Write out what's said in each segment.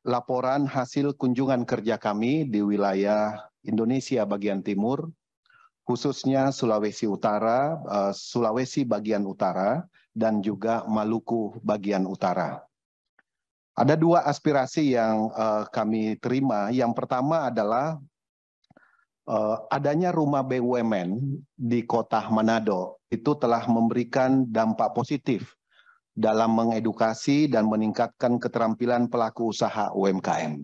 laporan hasil kunjungan kerja kami di wilayah Indonesia bagian timur, khususnya Sulawesi Utara, Sulawesi bagian utara, dan juga Maluku bagian utara. Ada dua aspirasi yang kami terima. Yang pertama adalah adanya rumah BUMN di kota Manado itu telah memberikan dampak positif dalam mengedukasi dan meningkatkan keterampilan pelaku usaha UMKM.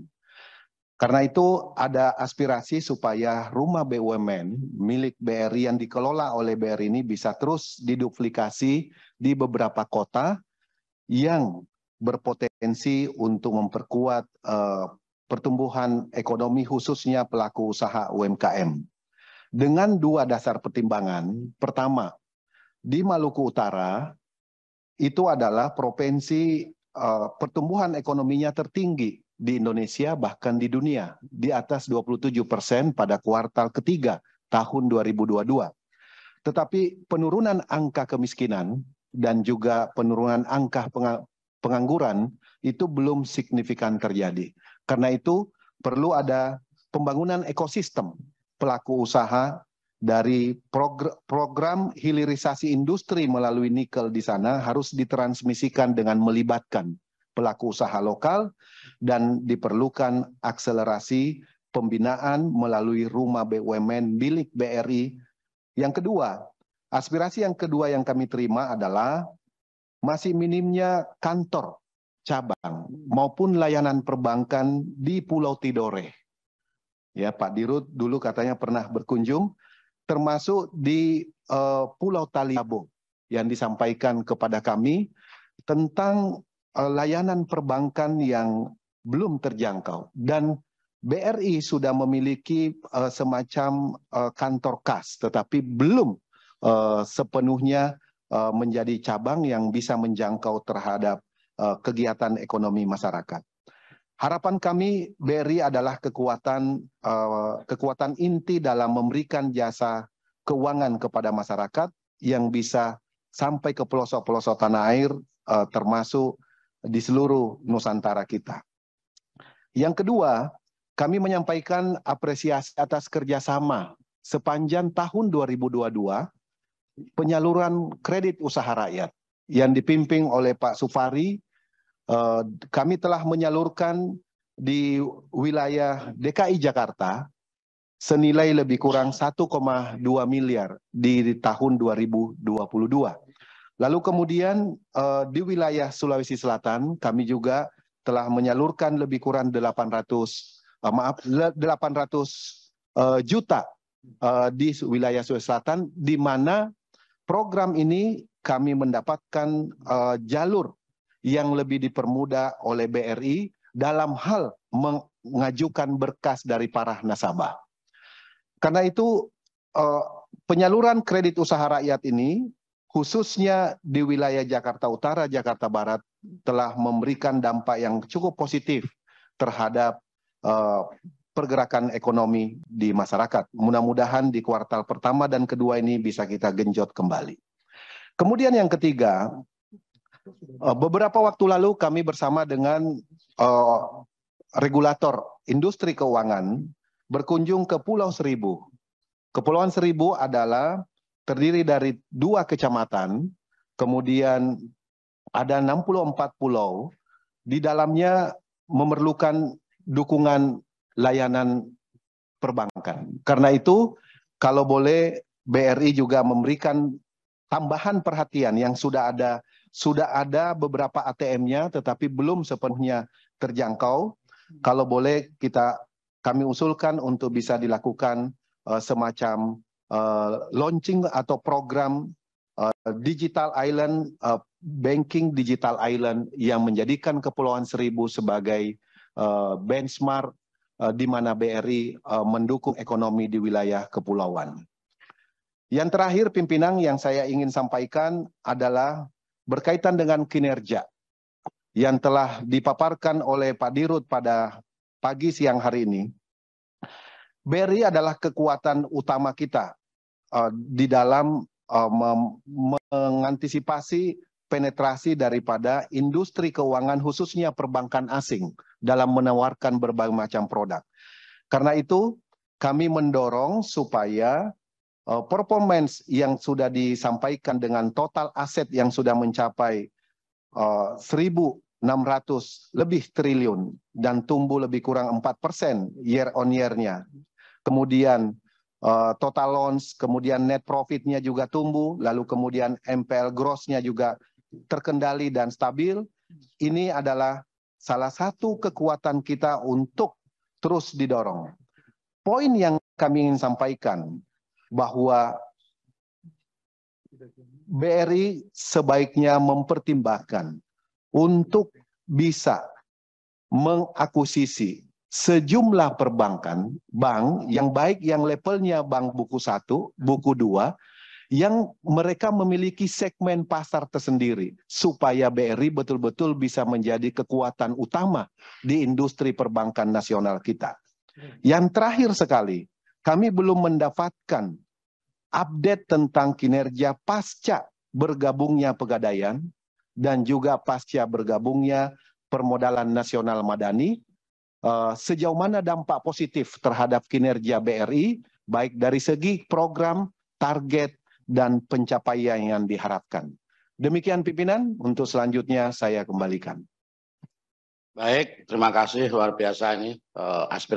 Karena itu ada aspirasi supaya rumah BUMN milik BRI yang dikelola oleh BRI ini bisa terus diduplikasi di beberapa kota yang berpotensi untuk memperkuat pertumbuhan ekonomi khususnya pelaku usaha UMKM. Dengan dua dasar pertimbangan. Pertama, di Maluku Utara itu adalah provinsi pertumbuhan ekonominya tertinggi di Indonesia bahkan di dunia, di atas 27% pada kuartal ketiga tahun 2022. Tetapi penurunan angka kemiskinan dan juga penurunan angka pengangguran itu belum signifikan terjadi. Karena itu perlu ada pembangunan ekosistem pelaku usaha dari program hilirisasi industri melalui nikel di sana harus ditransmisikan dengan melibatkan pelaku usaha lokal dan diperlukan akselerasi pembinaan melalui rumah BUMN milik BRI. Yang kedua, aspirasi yang kedua yang kami terima adalah masih minimnya kantor cabang maupun layanan perbankan di Pulau Tidore. Ya, Pak Dirut dulu katanya pernah berkunjung, termasuk di Pulau Taliabo yang disampaikan kepada kami tentang layanan perbankan yang belum terjangkau. Dan BRI sudah memiliki semacam kantor kas, tetapi belum sepenuhnya menjadi cabang yang bisa menjangkau terhadap kegiatan ekonomi masyarakat. Harapan kami BRI adalah kekuatan inti dalam memberikan jasa keuangan kepada masyarakat yang bisa sampai ke pelosok-pelosok tanah air termasuk di seluruh Nusantara kita. Yang kedua, kami menyampaikan apresiasi atas kerjasama sepanjang tahun 2022 penyaluran kredit usaha rakyat yang dipimpin oleh Pak Sufari. Kami telah menyalurkan di wilayah DKI Jakarta senilai lebih kurang 1,2 miliar di tahun 2022. Lalu kemudian di wilayah Sulawesi Selatan kami juga telah menyalurkan lebih kurang 800 juta di wilayah Sulawesi Selatan, di mana program ini kami mendapatkan jalur yang lebih dipermudah oleh BRI dalam hal mengajukan berkas dari para nasabah. Karena itu penyaluran kredit usaha rakyat ini khususnya di wilayah Jakarta Utara, Jakarta Barat telah memberikan dampak yang cukup positif terhadap pergerakan ekonomi di masyarakat. Mudah-mudahan di kuartal pertama dan kedua ini bisa kita genjot kembali. Kemudian yang ketiga, beberapa waktu lalu kami bersama dengan regulator industri keuangan berkunjung ke Pulau Seribu. Kepulauan Seribu adalah terdiri dari 2 kecamatan, kemudian ada 64 pulau, di dalamnya memerlukan dukungan layanan perbankan. Karena itu, kalau boleh BRI juga memberikan tambahan perhatian yang sudah ada beberapa ATM-nya tetapi belum sepenuhnya terjangkau. Kalau boleh kami usulkan untuk bisa dilakukan semacam launching atau program Digital Island, Banking Digital Island yang menjadikan Kepulauan Seribu sebagai benchmark di mana BRI mendukung ekonomi di wilayah kepulauan. Yang terakhir pimpinan yang saya ingin sampaikan adalah berkaitan dengan kinerja yang telah dipaparkan oleh Pak Dirut pada pagi siang hari ini. BRI adalah kekuatan utama kita di dalam mengantisipasi penetrasi daripada industri keuangan khususnya perbankan asing dalam menawarkan berbagai macam produk. Karena itu kami mendorong supaya performance yang sudah disampaikan dengan total aset yang sudah mencapai 1.600 lebih triliun dan tumbuh lebih kurang 4% year on year-nya. Kemudian total loans, kemudian net profit-nya juga tumbuh, lalu kemudian MPL gross-nya juga terkendali dan stabil. Ini adalah salah satu kekuatan kita untuk terus didorong. Poin yang kami ingin sampaikan bahwa BRI sebaiknya mempertimbangkan untuk bisa mengakuisisi sejumlah perbankan, bank yang baik yang levelnya bank buku 1, buku 2, yang mereka memiliki segmen pasar tersendiri supaya BRI betul-betul bisa menjadi kekuatan utama di industri perbankan nasional kita. Yang terakhir sekali, kami belum mendapatkan update tentang kinerja pasca bergabungnya Pegadaian dan juga pasca bergabungnya Permodalan Nasional Madani, sejauh mana dampak positif terhadap kinerja BRI, baik dari segi program, target, dan pencapaian yang diharapkan. Demikian pimpinan, untuk selanjutnya saya kembalikan. Baik, terima kasih luar biasa ini aspirasi.